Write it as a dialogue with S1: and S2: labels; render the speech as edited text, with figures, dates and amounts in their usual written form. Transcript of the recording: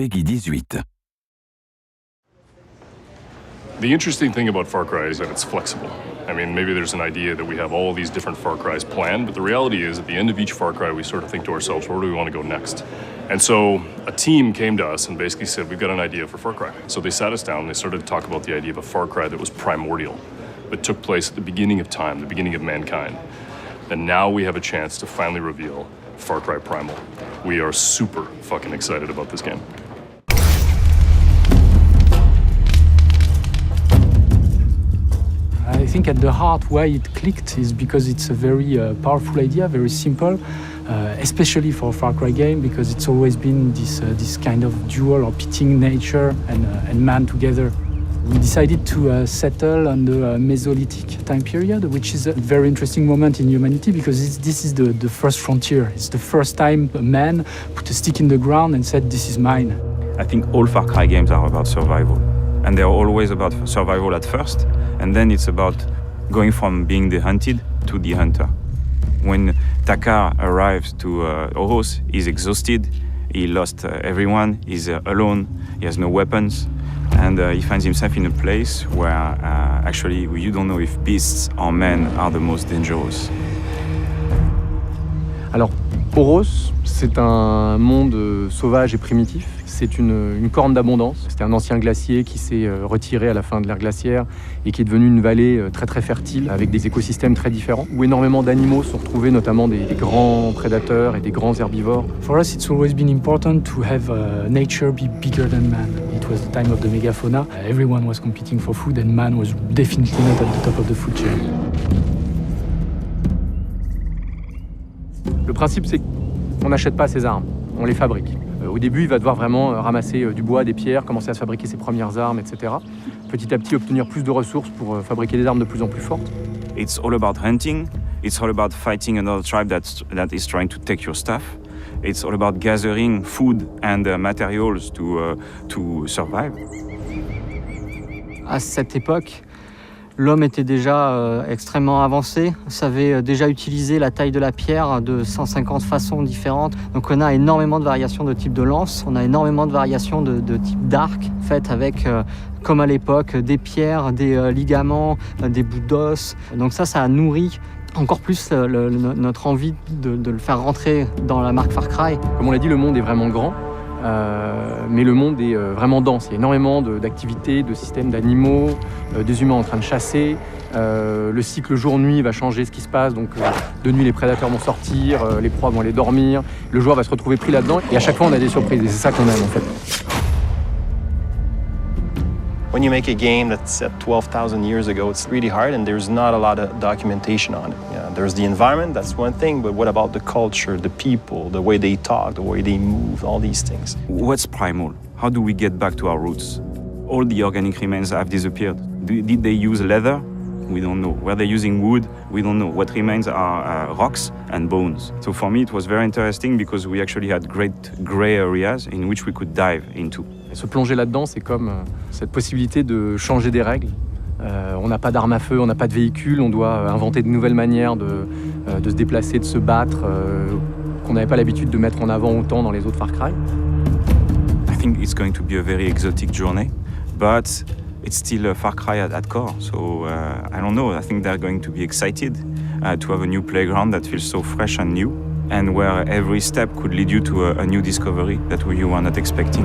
S1: Peggy 18.
S2: The interesting thing about Far Cry is that it's flexible. I mean, maybe there's an idea that we have all these different Far Crys planned, but the reality is at the end of each Far Cry, we sort of think to ourselves, where do we want to go next? And so a team came to us and basically said, we've got an idea for Far Cry. So they sat us down and they started to talk about the idea of a Far Cry that was primordial, but took place at the beginning of time, the beginning of mankind. And now we have a chance to finally reveal Far Cry Primal. We are super fucking excited about this game.
S3: I think at the heart why it clicked is because it's a very powerful idea, very simple, especially for a Far Cry game, because it's always been this kind of dual or pitting nature and man together. We decided to settle on the Mesolithic time period, which is a very interesting moment in humanity because this is the first frontier. It's the first time a man put a stick in the ground and said, this is mine.
S4: I think all Far Cry games are about survival. And they're always about survival at first, and then it's about going from being the hunted to the hunter. When Takar arrives to Oros, he's exhausted, he lost everyone, he's alone, he has no weapons, and he finds himself in a place where actually you don't know if beasts or men are the most dangerous.
S5: Alors, Oros, c'est un monde sauvage et primitif. C'est une corne d'abondance. C'était un ancien glacier qui s'est retiré à la fin de l'ère glaciaire et qui est devenu une vallée très très fertile avec des écosystèmes très différents où énormément d'animaux sont retrouvés, notamment des grands prédateurs et des grands herbivores.
S3: For us, it's always been important to have nature be bigger than man. It was the time of the megafauna. Everyone was competing for food and man was definitely not at the top of the food chain.
S5: Le principe, c'est qu'on n'achète pas ses armes, on les fabrique. Au début, il va devoir vraiment ramasser du bois, des pierres, commencer à se fabriquer ses premières armes, etc. Petit à petit, obtenir plus de ressources pour fabriquer des armes de plus en plus fortes.
S4: It's all about hunting. It's all about fighting another tribe that is trying to take your stuff. It's all about gathering food and materials to survive.
S6: À cette époque, l'homme était déjà extrêmement avancé, savait déjà utiliser la taille de la pierre de 150 façons différentes. Donc on a énormément de variations de type de lance, on a énormément de variations de type d'arc, faites avec, comme à l'époque, des pierres, des ligaments, des bouts d'os. Donc ça a nourri encore plus notre envie de le faire rentrer dans la marque Far Cry.
S5: Comme on l'a dit, le monde est vraiment grand. Mais le monde est vraiment dense. Il y a énormément d'activités, de systèmes d'animaux, des humains en train de chasser. Le cycle jour-nuit va changer ce qui se passe. Donc, de nuit, les prédateurs vont sortir, les proies vont aller dormir. Le joueur va se retrouver pris là-dedans. Et à chaque fois, on a des surprises. Et c'est ça qu'on aime, en fait.
S7: When you make a game that's set 12,000 years ago, it's really hard and there's not a lot of documentation on it. Yeah, there's the environment, that's one thing, but what about the culture, the people, the way they talk, the way they move, all these things?
S4: What's primal? How do we get back to our roots? All the organic remains have disappeared. Did they use leather? We don't know. Were they using wood? We don't know. What remains are rocks and bones. So for me, it was very interesting because we actually had great gray areas in which we could dive into.
S5: Et se plonger là-dedans, c'est comme cette possibilité de changer des règles. On n'a pas d'armes à feu, on n'a pas de véhicule, on doit inventer de nouvelles manières de se déplacer, de se battre, qu'on n'avait pas l'habitude de mettre en avant autant dans les autres Far Cry.
S4: I think it's going to be a very exotic journey, but it's still a Far Cry at core, so I don't know. I think they're going to be excited to have a new playground that feels so fresh and new, and where every step could lead you to a new discovery that you were not expecting.